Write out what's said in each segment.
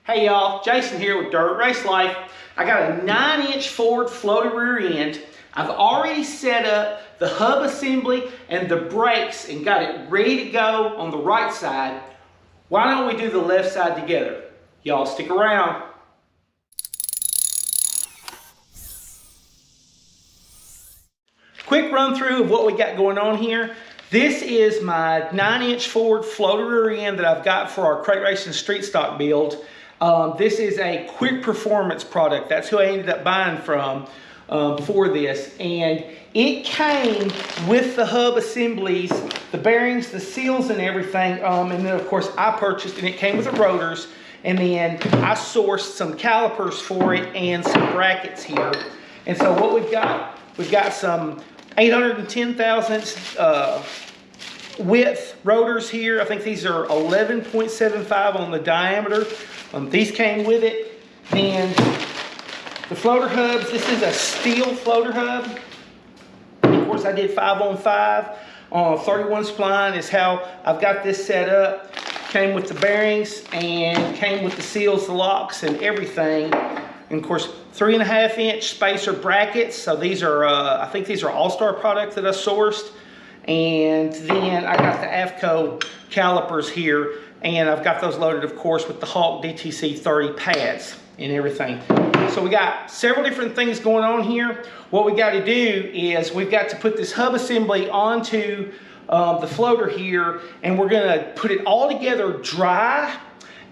Hey y'all, Jason here with Dirt Race Life. I got a 9-inch Ford floated rear end. I've already set up the hub assembly and the brakes and got it ready to go on the right side. Why don't we do the left side together? Y'all stick around. Quick run through of what we got going on here. This is my 9-inch Ford floated rear end that I've got for our crate racing street stock build. This is a quick performance product. That's who I ended up buying from for this. And it came with the hub assemblies, the bearings, the seals and everything. And then of course I purchased, and it came with the rotors. And then I sourced some calipers for it and some brackets here. And so what we've got some 810 thousandths width rotors here. I think these are 11.75 on the diameter. These came with it. And the floater hubs, this is a steel floater hub. Of course I did 5-on-5 on 31 spline is how I've got this set up. Came with the bearings and came with the seals, the locks and everything. And of course 3.5-inch spacer brackets. So these are, I think these are All-Star products that I sourced. And then I got the AFCO calipers here. And I've got those loaded, of course, with the Hawk DTC 30 pads and everything. So we got several different things going on here. What we got to do is we've got to put this hub assembly onto the floater here. And we're going to put it all together dry.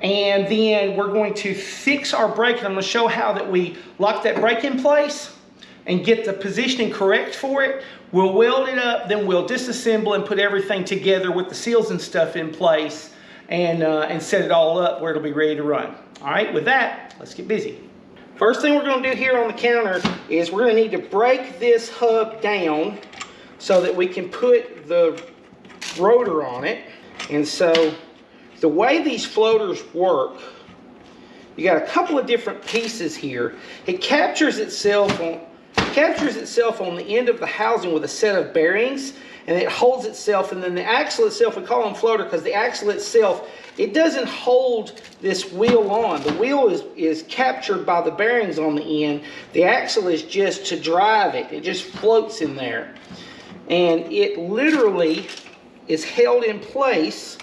And then we're going to fix our brake. And I'm going to show how that we lock that brake in place and get the positioning correct for it. We'll weld it up, then we'll disassemble and put everything together with the seals and stuff in place. And set it all up where it'll be ready to run. All right, with that, let's get busy. First thing we're going to do here on the counter is we're going to need to break this hub down so that we can put the rotor on it. And so the way these floaters work, you got a couple of different pieces here. It captures itself on the end of the housing with a set of bearings. And it holds itself, and then the axle itself, we call them floater because the axle itself, it doesn't hold this wheel on. The wheel is captured by the bearings on the end. The axle is just to drive it. It just floats in there. And it literally is held in place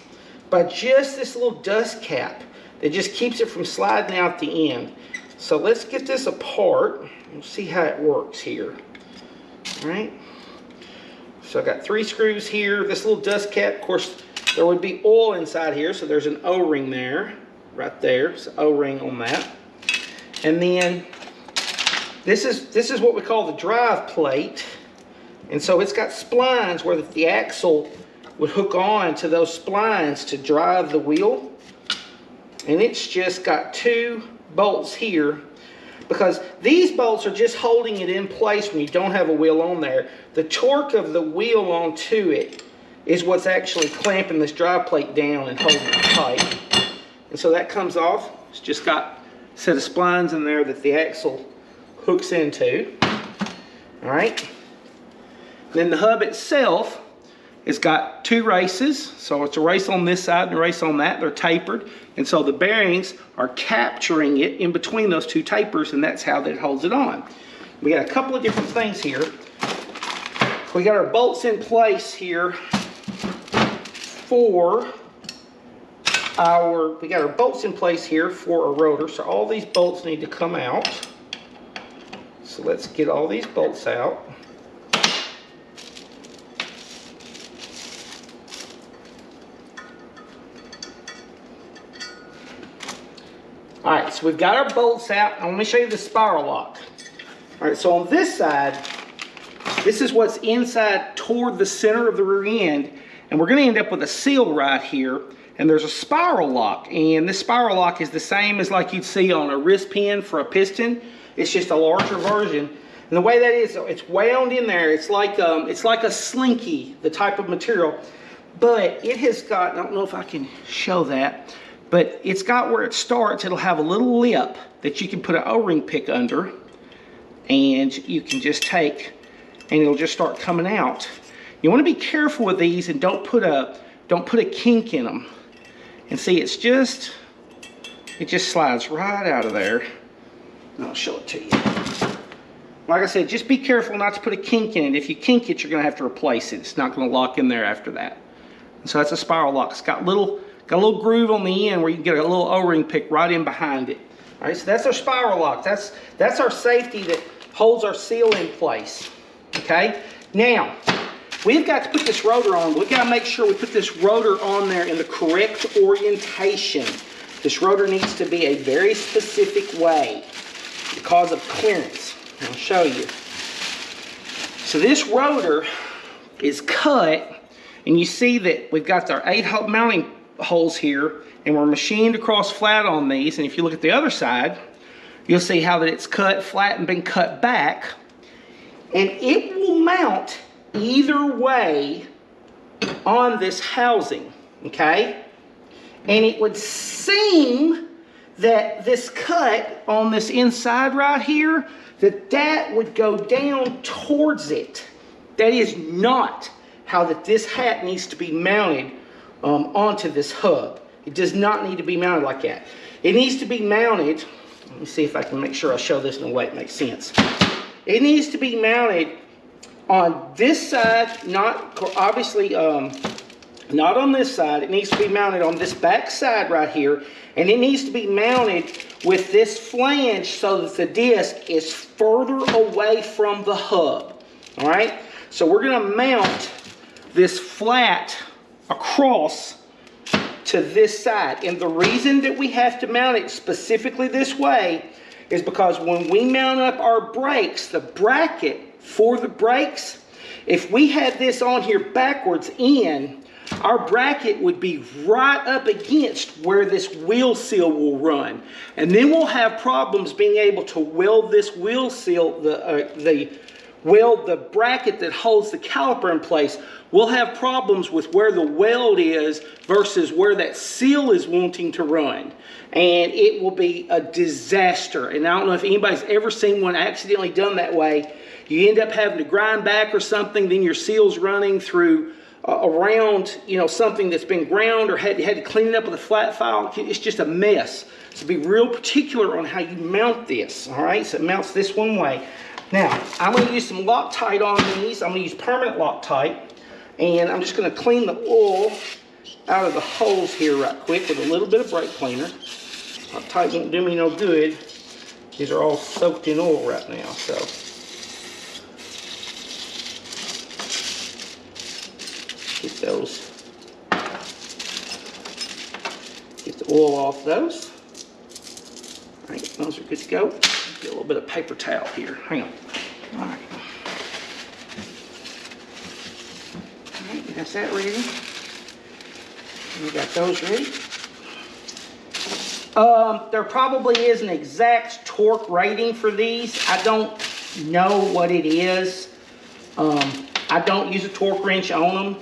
by just this little dust cap that just keeps it from sliding out the end. So let's get this apart and see how it works here. All right. So I got 3 screws here. This little dust cap, of course, there would be oil inside here, so there's an O-ring there, right there. It's an O-ring on that. And then this is what we call the drive plate. And so it's got splines where the axle would hook on to those splines to drive the wheel. And it's just got 2 bolts here, because these bolts are just holding it in place when you don't have a wheel on there. The torque of the wheel onto it is what's actually clamping this drive plate down and holding it tight. And so that comes off. It's just got a set of splines in there that the axle hooks into. All right. Then the hub itself has got 2 races. So it's a race on this side and a race on that. They're tapered. And so the bearings are capturing it in between those 2 tapers, and that's how that holds it on. We got a couple of different things here. We got our bolts in place here for our rotor. So all these bolts need to come out. So let's get all these bolts out. All right, so we've got our bolts out. I want to show you the spiral lock. All right, so on this side, this is what's inside toward the center of the rear end. And we're going to end up with a seal right here. And there's a spiral lock. And this spiral lock is the same as like you'd see on a wrist pin for a piston. It's just a larger version. And the way that is, it's wound in there. It's like a slinky, the type of material. But it has got, I don't know if I can show that, but it's got where it starts, it'll have a little lip that you can put an O-ring pick under, and you can just take, and it'll just start coming out. You want to be careful with these and don't put a kink in them. And see, it's just It just slides right out of there. I'll show it to you. Like I said, just be careful not to put a kink in it. If you kink it, you're going to have to replace it. It's not going to lock in there after that. And so that's a spiral lock. It's got a little groove on the end where you can get a little O-ring pick right in behind it. All right, so that's our spiral lock. That's our safety that holds our seal in place. Okay. Now we've got to put this rotor on. We've got to make sure we put this rotor on there in the correct orientation. This rotor needs to be a very specific way because of clearance. I'll show you. So this rotor is cut, and you see that we've got our 8 mounting holes here, and we're machined across flat on these. And if you look at the other side, you'll see how that it's cut flat and been cut back. And it will mount either way on this housing, okay? And it would seem that this cut on this inside right here, that would go down towards it. That is not how that this hat needs to be mounted onto this hub. It does not need to be mounted like that. It needs to be mounted, let me see if I can make sure I show this in a way that makes sense. It needs to be mounted on this side, not obviously not on this side. It needs to be mounted on this back side right here, and it needs to be mounted with this flange so that the disc is further away from the hub. All right, so we're going to mount this flat across to this side, and the reason that we have to mount it specifically this way is because when we mount up our brakes, the bracket for the brakes, if we had this on here backwards in, our bracket would be right up against where this wheel seal will run. And then we'll have problems being able to weld this wheel seal, weld the bracket that holds the caliper in place. We'll have problems with where the weld is versus where that seal is wanting to run. And it will be a disaster. And I don't know if anybody's ever seen one accidentally done that way. You end up having to grind back or something, then your seal's running through around, you know, something that's been ground or had to clean it up with a flat file. It's just a mess. So be real particular on how you mount this. All right, so it mounts this one way. Now I'm going to use some Loctite on these. I'm going to use permanent Loctite, and I'm just going to clean the oil out of the holes here right quick with a little bit of brake cleaner. Loctite won't do me no good. These are all soaked in oil right now, so. Get those, get the oil off those. All right, those are good to go. Get a little bit of paper towel here. Hang on. All right. All right, we got that ready. We got those ready. There probably is an exact torque rating for these. I don't know what it is. I don't use a torque wrench on them.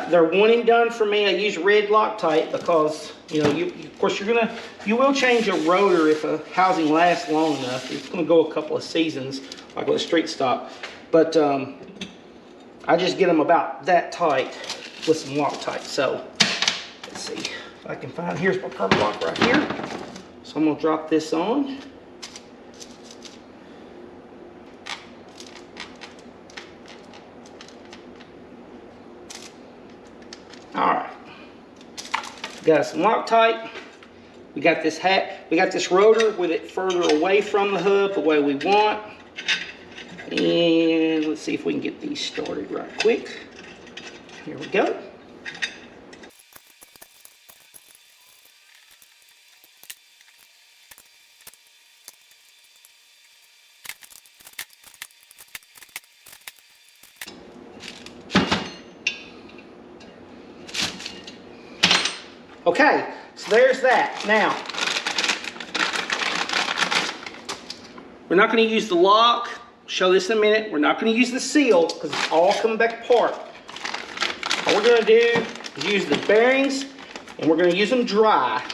They're one and done for me. I use red Loctite because, you know, of course you will change a rotor if a housing lasts long enough. It's going to go a couple of seasons, like with a street stock. But I just get them about that tight with some Loctite. So let's see if I can find. Here's my permanent lock right here. So I'm going to drop this on. Alright, got some Loctite, we got this hat, we got this rotor with it further away from the hub the way we want. And let's see if we can get these started right quick. Here we go. Okay, so there's that. Now, we're not going to use the lock. I'll show this in a minute. We're not going to use the seal because it's all coming back apart. All we're going to do is use the bearings, and we're going to use them dry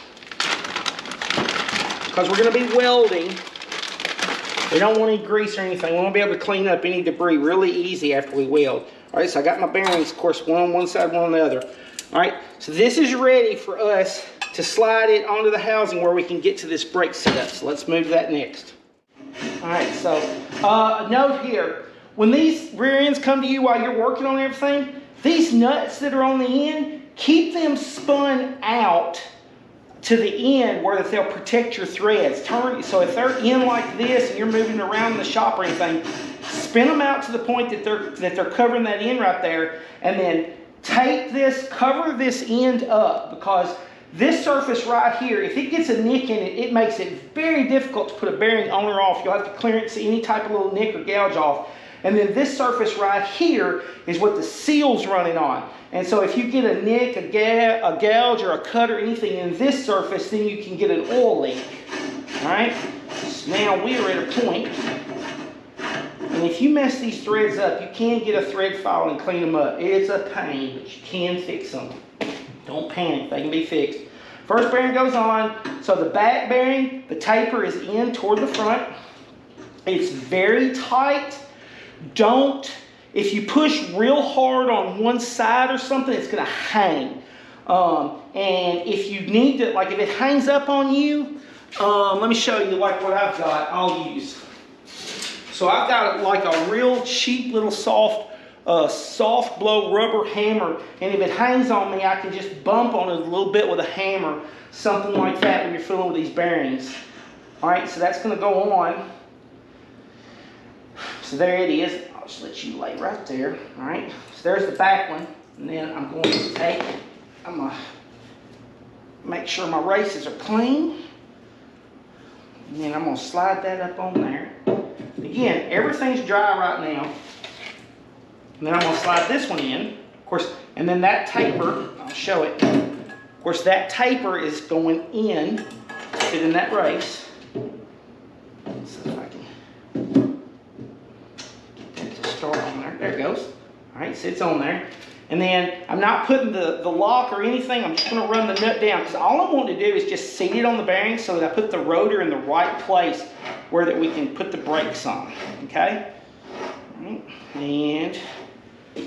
because we're going to be welding. We don't want any grease or anything. We want to be able to clean up any debris really easy after we weld. All right, so I got my bearings, of course, one on one side, one on the other. All right, so this is ready for us to slide it onto the housing where we can get to this brake setup. So let's move that next. All right, so a note here. When these rear ends come to you while you're working on everything, these nuts that are on the end, keep them spun out to the end where they'll protect your threads. So if they're in like this and you're moving around in the shop or anything, spin them out to the point that they're covering that end right there, and then take this, cover this end up, because this surface right here, if it gets a nick in it, it makes it very difficult to put a bearing on or off. You'll have to clearance any type of little nick or gouge off. And then this surface right here is what the seal's running on. And so if you get a nick, a gouge, or a cut or anything in this surface, then you can get an oil leak. All right? So now we are at a point, and if you mess these threads up, you can get a thread file and clean them up. It's a pain, but you can fix them. Don't panic, they can be fixed. First bearing goes on, so the back bearing, the taper is in toward the front. It's very tight. If you push real hard on one side or something, it's gonna hang. And if you need to, like if it hangs up on you, let me show you like what I've got, I'll use. So I've got like a real cheap little soft blow rubber hammer, and if it hangs on me, I can just bump on it a little bit with a hammer, something like that when you're fiddling with these bearings. All right, so that's gonna go on. So there it is. I'll just let you lay right there. All right, so there's the back one, and then I'm going to I'm gonna make sure my races are clean, and then I'm gonna slide that up on there. Again, everything's dry right now. And then I'm going to slide this one in, of course, and then that taper, I'll show it. Of course, that taper is going in to fit in that race. So if I can get that to start on there. There it goes. All right, so it's on there. And then I'm not putting the lock or anything. I'm just going to run the nut down, because all I want to do is just seat it on the bearing so that I put the rotor in the right place where that we can put the brakes on. Okay? All right. And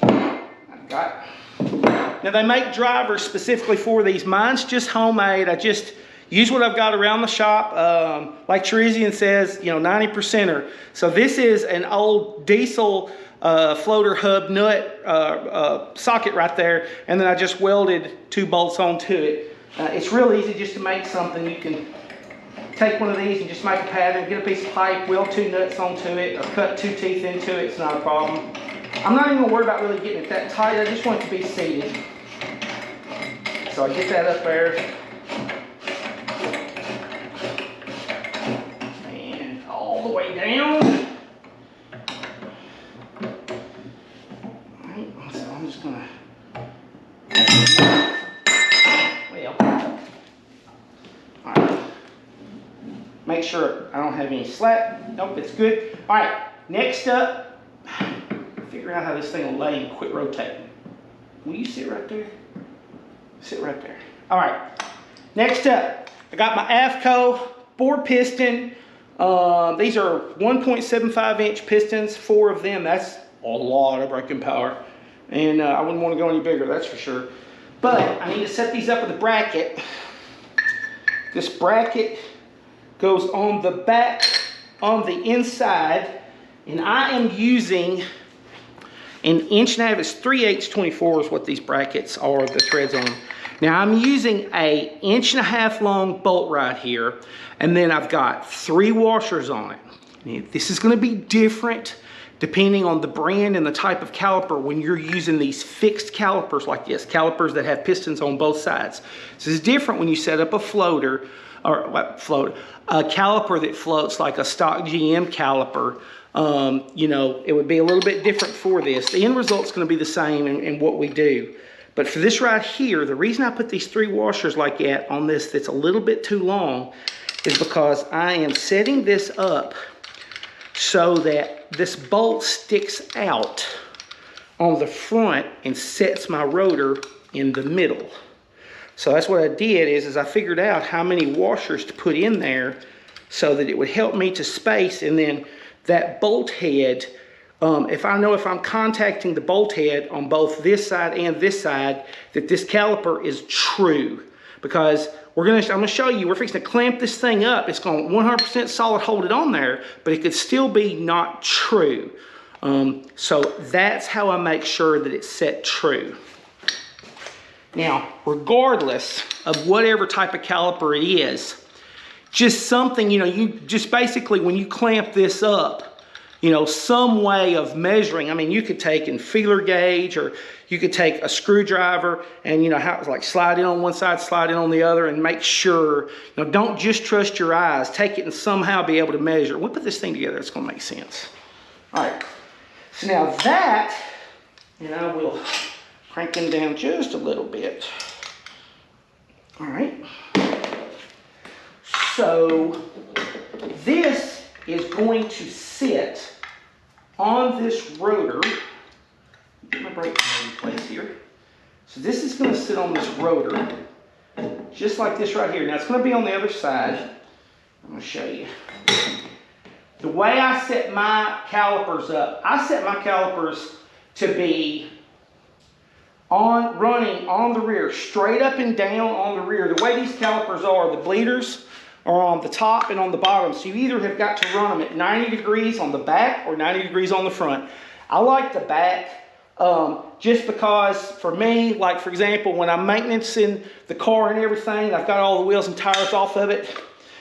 I've got, now they make drivers specifically for these. Mine's just homemade. I just use what I've got around the shop. Like Teresian says, you know, 90%er. So this is an old diesel floater hub nut socket right there, and then I just welded 2 bolts onto it. It's real easy just to make something. You can take one of these and just make a pattern, get a piece of pipe, weld 2 nuts onto it, or cut 2 teeth into it. It's not a problem. I'm not even going to worry about really getting it that tight. I just want it to be seated. So I get that up there. And all the way down. Alright, so I'm just going to, well, alright. Make sure I don't have any slack. Nope, it's good. Alright, next up, figure out how this thing will lay and quit rotating. Will you sit right there? Sit right there. All right. Next up, I got my AFCO board piston. These are 1.75 inch pistons, 4 of them. That's a lot of braking power. And I wouldn't want to go any bigger, that's for sure. But I need to set these up with a bracket. This bracket goes on the back, on the inside, and I am using an 1.5 inch, it's 3/8 24 is what these brackets are, the threads on. Now I'm using a 1.5 inch long bolt right here, and then I've got 3 washers on it. Now, this is going to be different depending on the brand and the type of caliper when you're using these fixed calipers like this, calipers that have pistons on both sides. This is different when you set up a floater, or what float, a caliper that floats like a stock GM caliper. You know, it would be a little bit different for this. The end result's going to be the same in what we do. But for this right here, the reason I put these 3 washers like that on this that's a little bit too long is because I am setting this up so that this bolt sticks out on the front and sets my rotor in the middle. So that's what I did is I figured out how many washers to put in there so that it would help me to space, and then that bolt head, if I know if I'm contacting the bolt head on both this side and this side, that this caliper is true. Because I'm gonna show you, we're fixing to clamp this thing up. It's going 100% solid hold it on there, but it could still be not true. So that's how I make sure that it's set true. Now, regardless of whatever type of caliper it is, just something, you know, you just basically when you clamp this up, you know, some way of measuring. I mean, you could take a feeler gauge, or you could take a screwdriver and, you know, how it's like slide in on one side, slide in on the other, and make sure, you know, don't just trust your eyes. Take it and somehow be able to measure. We'll put this thing together, it's gonna make sense. All right, so now that, and I will crank him down just a little bit. All right. So this is going to sit on this rotor. Get my brake pad in place here. So this is going to sit on this rotor, just like this right here. Now it's going to be on the other side. I'm going to show you. The way I set my calipers up, I set my calipers to be running on the rear, straight up and down on the rear. The way these calipers are, the bleeders are on the top and on the bottom. So you either have got to run them at 90 degrees on the back or 90 degrees on the front. I like the back just because for me, like for example, when I'm maintaining the car and everything, I've got all the wheels and tires off of it,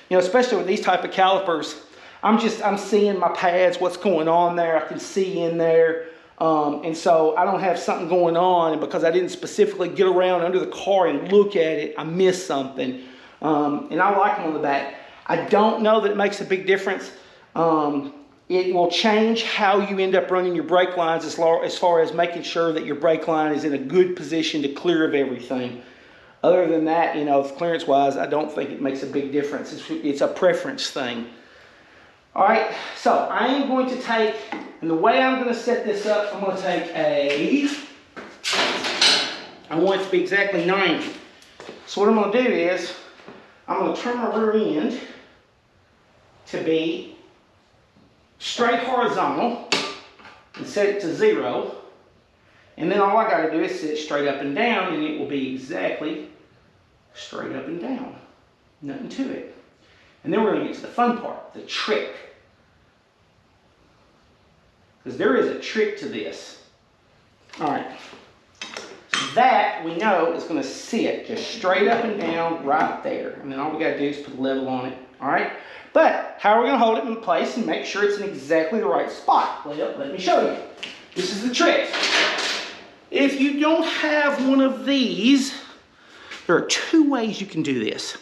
you know, especially with these type of calipers, I'm seeing my pads, what's going on there. I can see in there. And so I don't have something going on, and because I didn't specifically get around under the car and look at it, I missed something. And I like them on the back. I don't know that it makes a big difference. It will change how you end up running your brake lines as far as making sure that your brake line is in a good position to clear of everything. Other than that, you know, clearance wise, I don't think it makes a big difference. It's a preference thing. All right, so I am going to take, and the way I'm going to set this up, I'm going to take I want it to be exactly 90. So what I'm going to do is, I'm going to turn my rear end to be straight horizontal and set it to 0. And then all I got to do is set it straight up and down, and it will be exactly straight up and down. Nothing to it. And then we're going to get to the fun part, the trick. Because there is a trick to this. All right. So that we know is going to sit just straight up and down right there. And then all we got to do is put a level on it. All right. But how are we going to hold it in place and make sure it's in exactly the right spot? Well, let me show you. This is the trick. If you don't have one of these, there are two ways you can do this.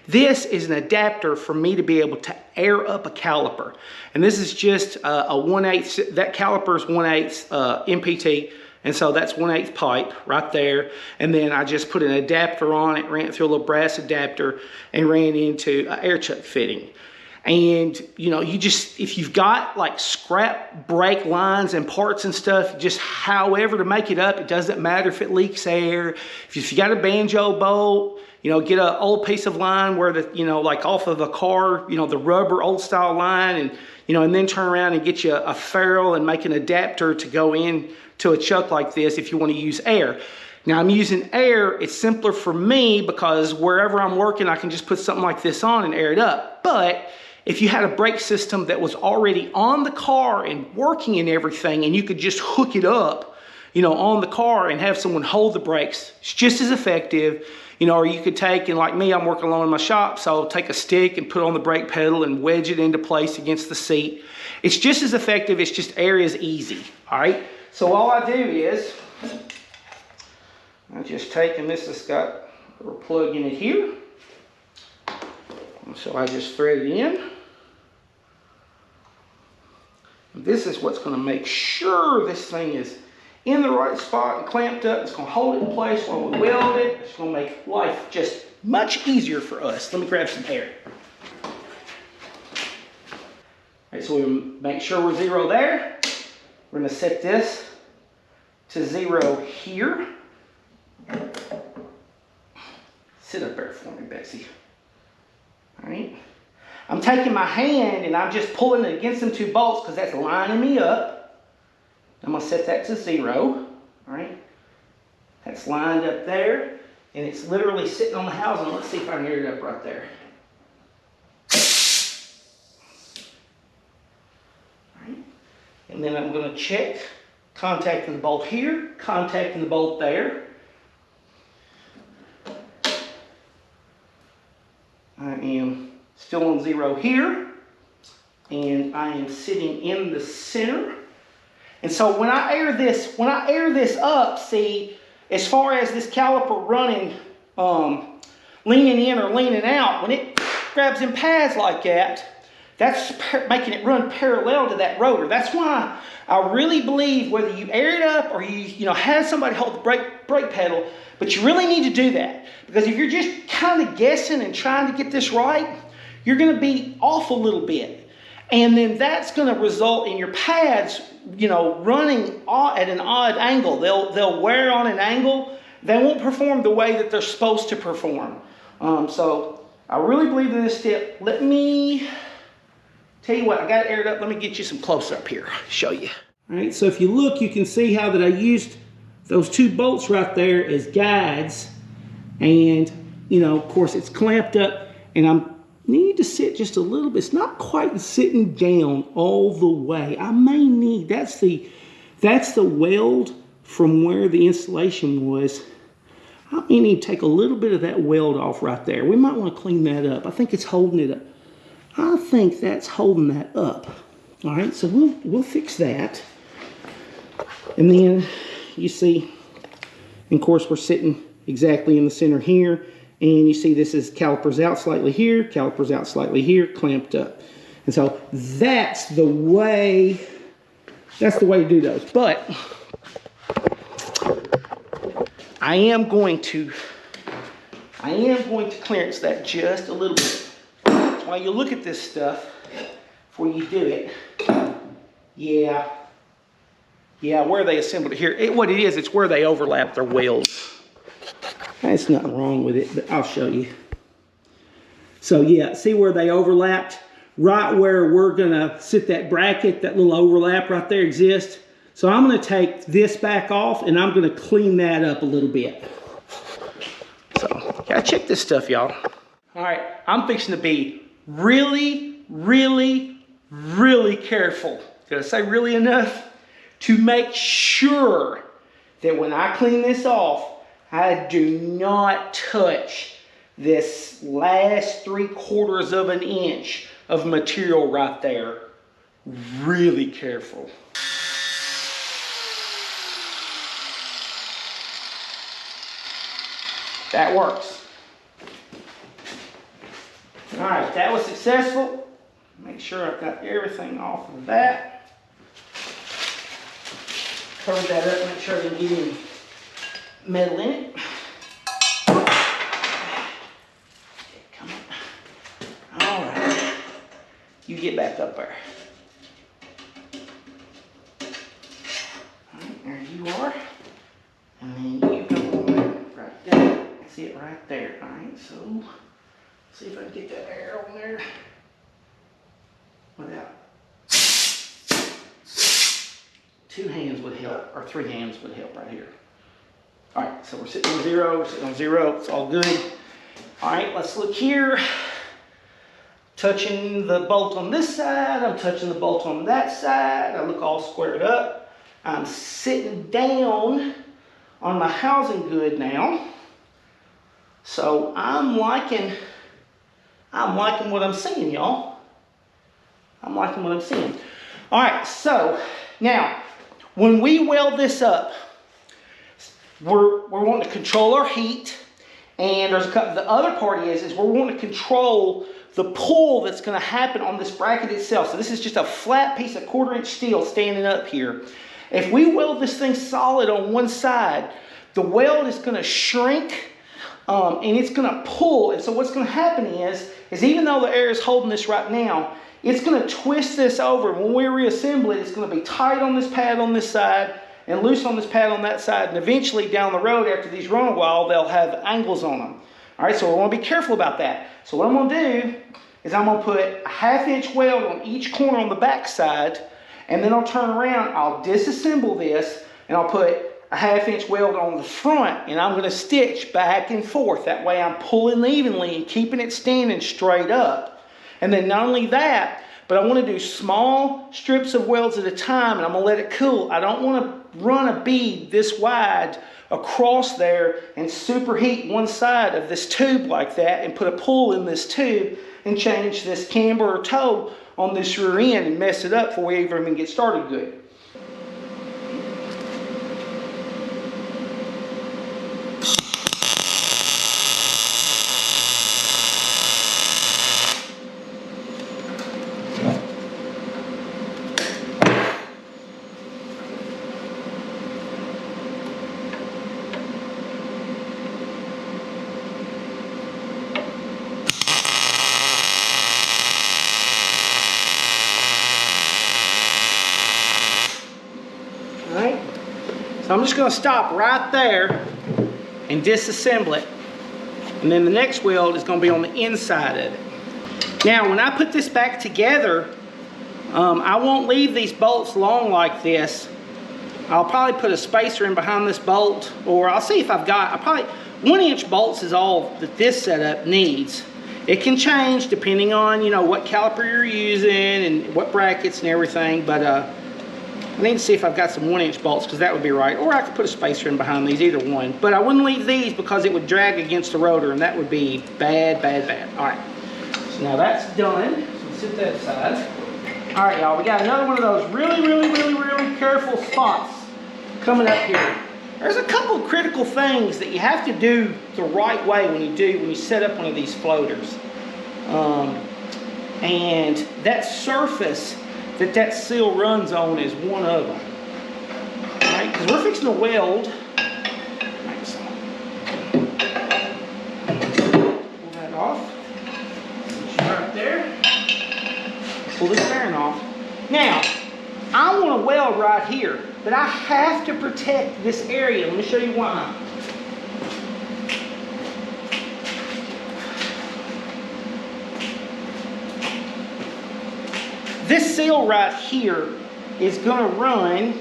This is an adapter for me to be able to air up a caliper. And this is just a 1/8, that caliper is 1/8 MPT. And so that's 1/8 pipe right there. And then I just put an adapter on it, ran it through a little brass adapter, and ran into an air chuck fitting. And you know, if you've got like scrap brake lines and parts and stuff, just however to make it up, it doesn't matter if it leaks air. If you got a banjo bolt, you know, get an old piece of line where the, you know, like off of a car, you know, the rubber old style line, and, you know, and then turn around and get you a ferrule and make an adapter to go in to a chuck like this if you want to use air. Now I'm using air, it's simpler for me because wherever I'm working, I can just put something like this on and air it up. But if you had a brake system that was already on the car and working and everything, and you could just hook it up, you know, on the car and have someone hold the brakes, it's just as effective. You know, or you could take, and like me, I'm working alone in my shop, so I'll take a stick and put it on the brake pedal and wedge it into place against the seat. It's just as effective, it's just air is easy, all right? So all I do is, I just take, and this has got a plug in it here. And so I just thread it in. This is what's going to make sure this thing is in the right spot and clamped up. It's going to hold it in place when we weld it. It's going to make life just much easier for us. Let me grab some air. All right, so we make sure we're 0 there. We're going to set this to 0 here. Sit up there for me, Betsy. All right. I'm taking my hand and I'm just pulling it against them 2 bolts because that's lining me up. I'm going to set that to 0. All right. That's lined up there. And it's literally sitting on the housing. Let's see if I can get it up right there. All right. And then I'm going to check, contacting the bolt here, contacting the bolt there. I am still on 0 here, and I am sitting in the center. And so when I air this up, see, as far as this caliper running, leaning in or leaning out, when it grabs in pads like that, that's making it run parallel to that rotor. That's why I really believe whether you air it up or you have somebody hold the brake pedal, but you really need to do that. Because if you're just kind of guessing and trying to get this right, you're going to be off a little bit. And then that's going to result in your pads, running at an odd angle. They'll wear on an angle. They won't perform the way that they're supposed to perform. So I really believe in this tip. Let me tell you what, I got it aired up. Let me get you some close up here, show you. All right, so if you look, you can see how that I used those 2 bolts right there as guides. And, of course, it's clamped up, and I need to sit just a little bit. It's not quite sitting down all the way. I may need, that's the weld from where the installation was. I may need to take a little bit of that weld off right there. We might want to clean that up. I think it's holding it up. I think that's holding that up. All right, so we'll fix that. And then you see, of course, we're sitting exactly in the center here. And you see this is calipers out slightly here, calipers out slightly here, clamped up. And so that's the way to do those. But I am going to clearance that just a little bit. While you look at this stuff before you do it, yeah, where they assembled it here. What it is, it's where they overlap their welds. There's nothing wrong with it, but I'll show you. So yeah, see where they overlapped? Right where we're gonna sit that bracket, that little overlap right there exists. So I'm gonna take this back off and I'm gonna clean that up a little bit. So, gotta check this stuff, y'all. All right, I'm fixing to be really, really, really careful. Did I say really enough? To make sure that when I clean this off, I do not touch this last 3/4 of an inch of material right there. Really careful. That works. All right, that was successful. Make sure I've got everything off of that. Cover that up, make sure I didn't get any metal in it. Come on. All right. You get back up there. All right, there you are. And then you go on there, right there. That's it right there. All right, so see if I can get that air on there without. 2 hands would help, or 3 hands would help right here. All right, so we're sitting on 0, it's all good. All right, let's look here. Touching the bolt on this side, I'm touching the bolt on that side. I look all squared up. I'm sitting down on my housing good now. So I'm liking what I'm seeing, y'all. I'm liking what I'm seeing. All right, so now, when we weld this up, we're wanting to control our heat, and there's the other part is we're wanting to control the pull that's going to happen on this bracket itself. So this is just a flat piece of 1/4 inch steel standing up here. If we weld this thing solid on one side, the weld is going to shrink and it's going to pull. And so what's going to happen is even though the air is holding this right now, it's going to twist this over. When we reassemble it, it's going to be tight on this pad on this side and loose on this pad on that side. And eventually down the road, after these run a while, they'll have angles on them. All right, so we want to be careful about that. So what I'm going to do is I'm going to put a 1/2 inch weld on each corner on the back side, and then I'll turn around, I'll disassemble this, and I'll put a 1/2" weld on the front, and I'm going to stitch back and forth. That way I'm pulling evenly and keeping it standing straight up. And then not only that, but I want to do small strips of welds at a time, and I'm going to let it cool. I don't want to run a bead this wide across there and superheat one side of this tube like that and put a pull in this tube and change this camber or toe on this rear end and mess it up before we even get started good. So I'm just going to stop right there and disassemble it. And then the next weld is going to be on the inside of it. Now when I put this back together, I won't leave these bolts long like this. I'll probably put a spacer in behind this bolt, or I'll see if I've got, 1" bolts is all that this setup needs. It can change depending on, you know, what caliper you're using and what brackets and everything, but I need to see if I've got some 1" bolts, because that would be right. Or I could put a spacer in behind these, either one. But I wouldn't leave these because it would drag against the rotor, and that would be bad, bad, bad. All right, so now that's done. So set that aside. All right, y'all, we got another one of those really careful spots coming up here. There's a couple of critical things that you have to do the right way when you set up one of these floaters. And that surface that seal runs on is one of them. All right, because we're fixing to weld. Right, so pull that off. Right there. Pull this bearing off. Now, I want to weld right here, but I have to protect this area. Let me show you why. This seal right here is going to run,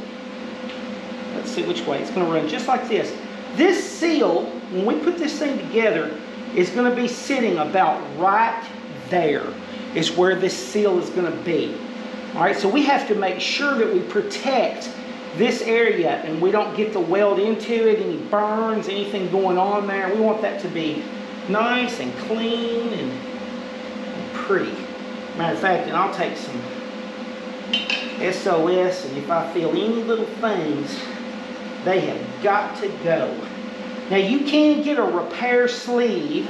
let's see which way, it's going to run just like this. This seal, when we put this thing together, is going to be sitting about right there is where this seal is going to be. All right, so we have to make sure that we protect this area and we don't get the weld into it, any burns, anything going on there. We want that to be nice and clean and pretty. Matter of fact, and I'll take some SOS, and if I feel any little things, they have got to go. Now you can get a repair sleeve.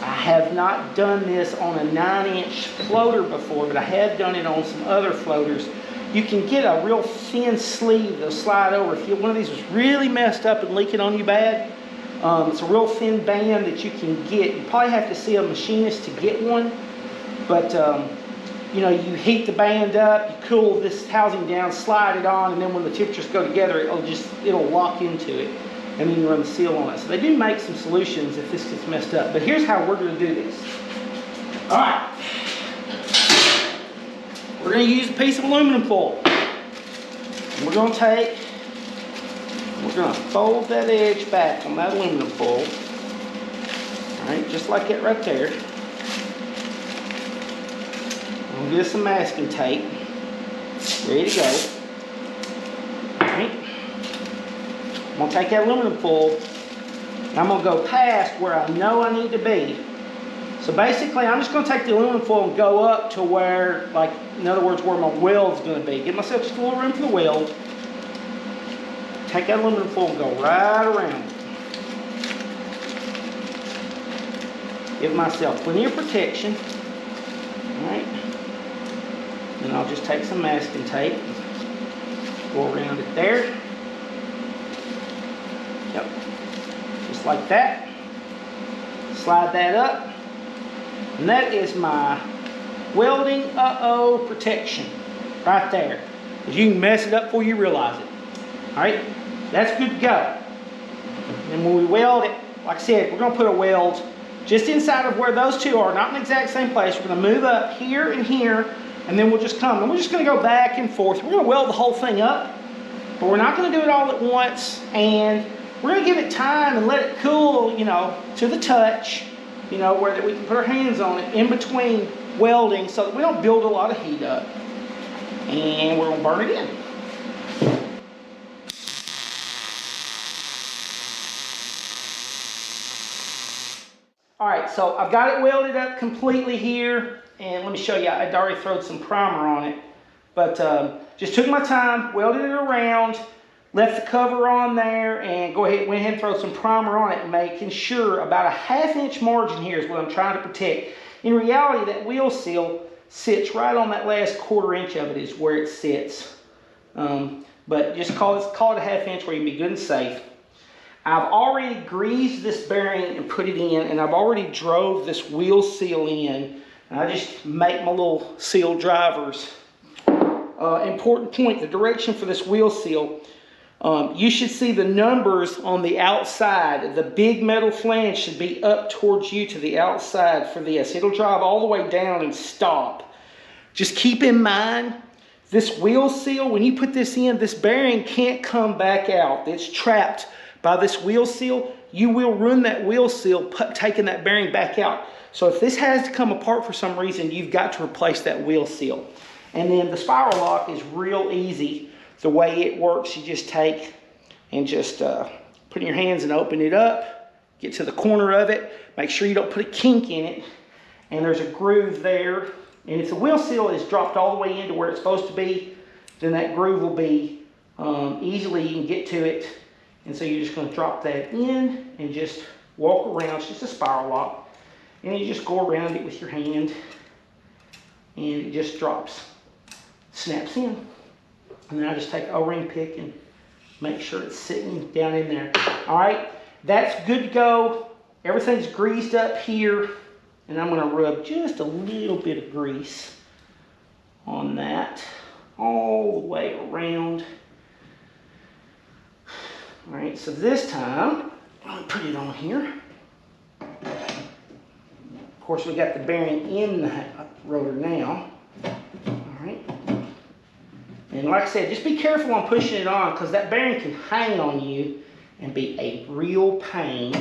I have not done this on a 9" floater before, but I have done it on some other floaters. You can get a real thin sleeve that'll slide over. If one of these was really messed up and leaking on you bad, it's a real thin band that you can get. You probably have to see a machinist to get one, but you know, you heat the band up, you cool this housing down, slide it on, and then when the temperatures go together, it'll lock into it, and then you run the seal on it. So they do make some solutions if this gets messed up, but here's how we're going to do this. All right, we're going to use a piece of aluminum foil. We're going to fold that edge back on that aluminum foil. All right, just like that right there. I'm going to get some masking tape, ready to go. Alright. I'm going to take that aluminum foil, and I'm going to go past where I know I need to be. So basically, I'm just going to take the aluminum foil and go up to where, like, in other words, where my weld's going to be. Give myself just a little room for the weld. Take that aluminum foil and go right around it. Give myself plenty of protection. Alright. And I'll just take some masking tape, go around it there. Yep. Just like that. Slide that up. And that is my welding protection right there. Because you can mess it up before you realize it. Alright, that's good to go. And when we weld it, like I said, we're going to put a weld just inside of where those two are, not in the exact same place. We're going to move up here and here, and then we'll just come. And we're just going to go back and forth. We're going to weld the whole thing up. But we're not going to do it all at once, and we're going to give it time and let it cool, you know, to the touch, you know, where that we can put our hands on it in between welding so that we don't build a lot of heat up. And we're going to burn it in. All right, so I've got it welded up completely here, and let me show you, I'd already thrown some primer on it, but just took my time, welded it around, left the cover on there, and went ahead and throw some primer on it, making sure about a 1/2 inch margin here is what I'm trying to protect. In reality, that wheel seal sits right on that last 1/4 inch of it is where it sits. But just call it a 1/2 inch where you can be good and safe. I've already greased this bearing and put it in, and I've already drove this wheel seal in. And I just make my little seal drivers. Important point, the direction for this wheel seal. You should see the numbers on the outside. The big metal flange should be up towards you to the outside for this. It'll drive all the way down and stop. Just keep in mind, this wheel seal, when you put this in, this bearing can't come back out. It's trapped by this wheel seal. You will ruin that wheel seal taking that bearing back out. So if this has to come apart for some reason, you've got to replace that wheel seal. And then the spiral lock is real easy. The way it works, you just take and just put in your hands and open it up, get to the corner of it, make sure you don't put a kink in it, and there's a groove there. And if the wheel seal is dropped all the way into where it's supposed to be, then that groove will be easily, you can get to it. And so you're just going to drop that in and just walk around. It's just a spiral lock. And you just go around it with your hand, and it just drops, snaps in. And then I just take an O-ring pick and make sure it's sitting down in there. All right, that's good to go. Everything's greased up here. And I'm going to rub just a little bit of grease on that all the way around. All right, so this time, I'm going to put it on here. Of course, we got the bearing in the rotor now. All right. And like I said, just be careful on pushing it on, because that bearing can hang on you and be a real pain.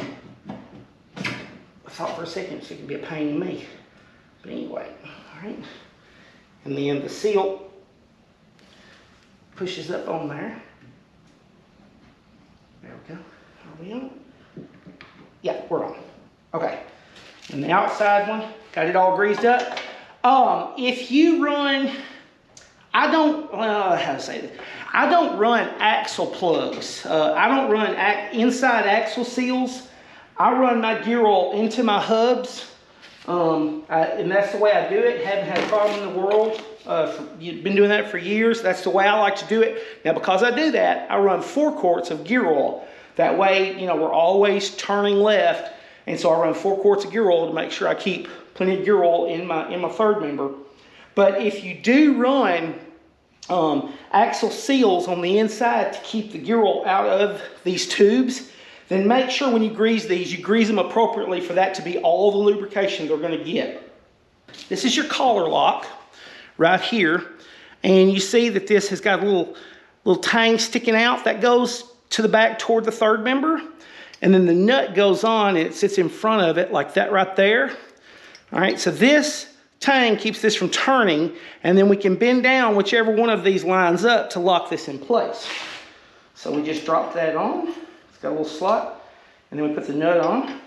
I thought for a second it could be a pain in me. But anyway, all right. And then the seal pushes up on there. There we go. Are we on? Yeah, we're on. Okay. And the outside one, got it all greased up. If you run, I don't run axle plugs. I don't run inside axle seals. I run my gear oil into my hubs, and that's the way I do it. Haven't had a problem in the world. You've been doing that for years. That's the way I like to do it. Now, because I do that, I run 4 quarts of gear oil. That way, you know, we're always turning left, and so I run 4 quarts of gear oil to make sure I keep plenty of gear oil in my third member. But if you do run axle seals on the inside to keep the gear oil out of these tubes, then make sure when you grease these, you grease them appropriately for that to be all the lubrication they're going to get. This is your collar lock right here, and you see that this has got a little tang sticking out that goes to the back toward the third member, and then the nut goes on and it sits in front of it like that right there. All right, so this tang keeps this from turning, and then we can bend down whichever one of these lines up to lock this in place. So we just drop that on. It's got a little slot, and then we put the nut on.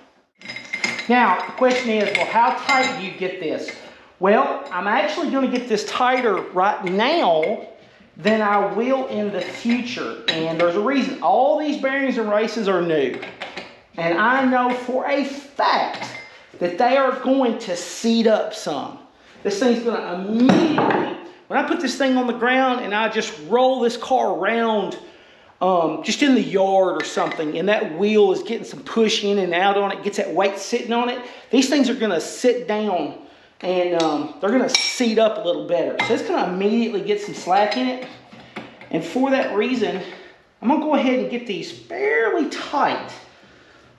Now, the question is, well, how tight do you get this? Well, I'm actually going to get this tighter right now than I will in the future. And there's a reason. All these bearings and races are new. And I know for a fact that they are going to seat up some. This thing's going to immediately, when I put this thing on the ground and I just roll this car around just in the yard or something, and that wheel is getting some push in and out on it, gets that weight sitting on it, these things are going to sit down and they're going to seat up a little better. So it's going to immediately get some slack in it. And for that reason, I'm going to go ahead and get these fairly tight.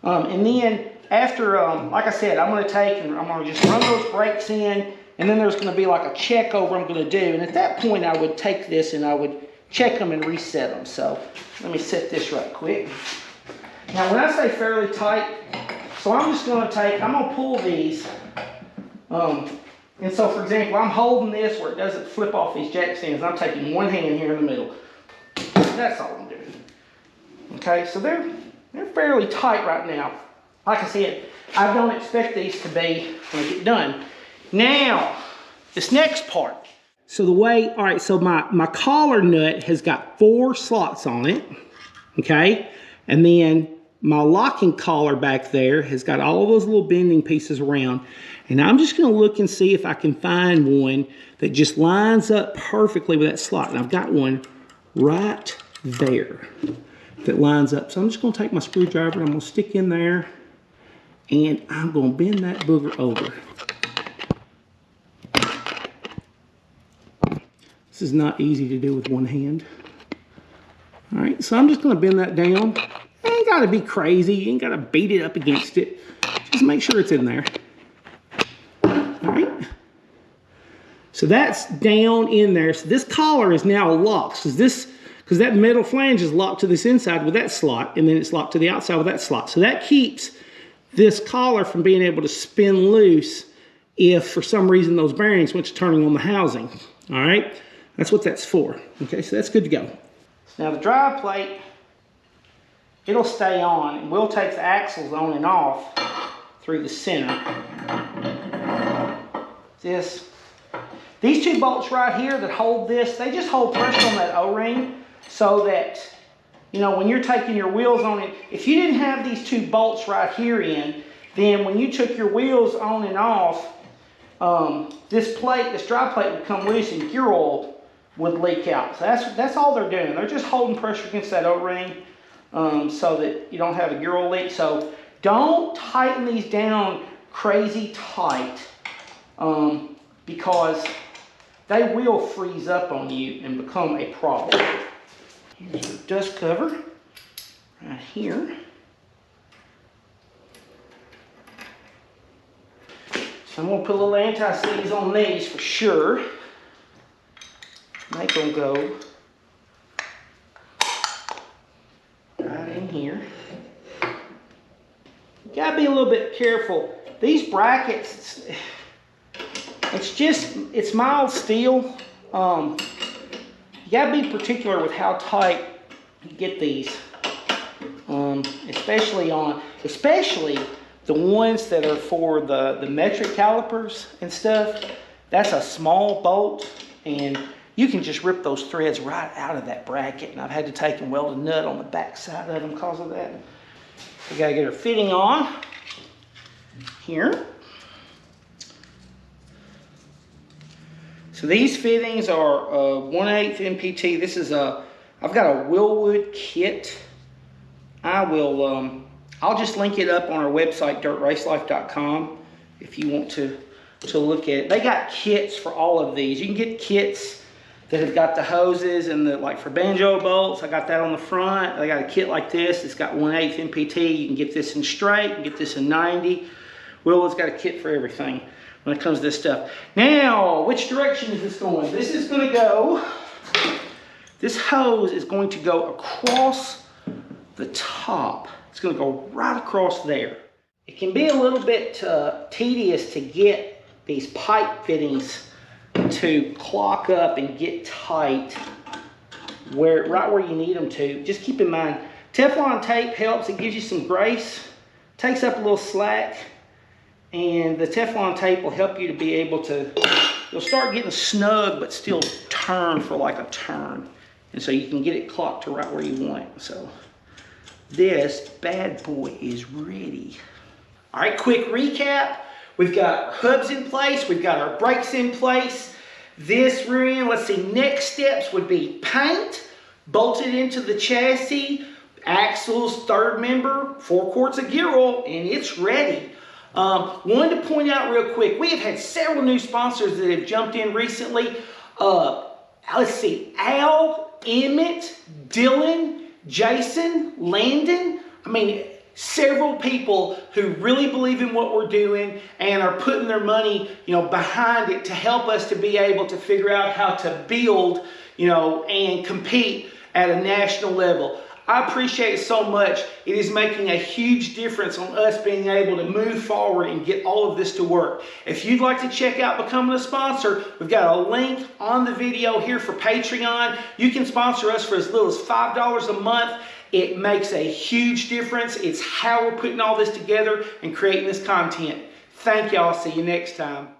And then after, like I said, I'm going to take and I'm going to just run those brakes in, and then there's going to be like a check over I'm going to do. And at that point, I would take this and I would check them and reset them. So let me set this right quick. Now when I say fairly tight, so I'm just going to pull these. And so for example, I'm holding this where it doesn't flip off these jack stands. I'm taking one hand here in the middle. That's all I'm doing. Okay, so they're fairly tight right now. Like I said, I don't expect these to be when I get done. Now, this next part. So the way, all right, so my collar nut has got 4 slots on it, okay? And then my locking collar back there has got all those little bending pieces around. And I'm just gonna look and see if I can find one that just lines up perfectly with that slot. And I've got one right there that lines up. So I'm just gonna take my screwdriver and I'm gonna stick in there and I'm gonna bend that booger over. This is not easy to do with one hand. All right, so I'm just gonna bend that down. You ain't gotta be crazy, you ain't gotta beat it up against it. Just make sure it's in there. All right. So that's down in there. So this collar is now locked. Because that metal flange is locked to this inside with that slot, and then it's locked to the outside with that slot. So that keeps this collar from being able to spin loose if for some reason those bearings went to turning on the housing. All right, that's what that's for. Okay, so that's good to go. Now the drive plate, it'll stay on, and we'll take the axles on and off through the center. These 2 bolts right here that hold this, they just hold pressure on that O-ring so that, you know, when you're taking your wheels on it, if you didn't have these 2 bolts right here in, then when you took your wheels on and off, this drive plate would come loose and gear oil would leak out. So that's all they're doing. They're just holding pressure against that O-ring so that you don't have a gear oil leak. So don't tighten these down crazy tight because they will freeze up on you and become a problem. Here's your dust cover right here. So I'm going to put a little anti-seize on these for sure. Make them go right in here. You got to be a little bit careful. These brackets, it's mild steel. You got to be particular with how tight you get these, especially the ones that are for the metric calipers and stuff. That's a small bolt, and you can just rip those threads right out of that bracket. And I've had to take and weld a nut on the back side of them because of that. We got to get our fitting on here. So these fittings are 1/8 MPT. This is I've got a Willwood kit. I'll just link it up on our website, dirtracelife.com, if you want to look at it. They got kits for all of these. You can get kits that have got the hoses and like for banjo bolts. I got that on the front. I got a kit like this. It's got 1/8 MPT. You can get this in straight. You can get this in 90. Willwood's got a kit for everything when it comes to this stuff. Now, which direction is this going? This is going to go, this hose is going to go across the top. It's going to go right across there. It can be a little bit tedious to get these pipe fittings to clock up and get tight right where you need them to. Just keep in mind, Teflon tape helps. It gives you some grace, takes up a little slack. And the Teflon tape will help you to be able to, you'll start getting snug, but still turn for like a turn. And so you can get it clocked to right where you want it. So this bad boy is ready. All right, quick recap. We've got our hubs in place. We've got our brakes in place. This rear end, let's see, next steps would be paint, bolted into the chassis, axles, third member, 4 quarts of gear oil, and it's ready. Wanted to point out real quick, we have had several new sponsors that have jumped in recently. Let's see, Al, Emmett, Dylan, Jason, Landon. I mean, several people who really believe in what we're doing and are putting their money, behind it to help us to be able to figure out how to build, and compete at a national level. I appreciate it so much. It is making a huge difference on us being able to move forward and get all of this to work. If you'd like to check out becoming a sponsor, we've got a link on the video here for Patreon. You can sponsor us for as little as $5 a month. It makes a huge difference. It's how we're putting all this together and creating this content. Thank y'all. See you next time.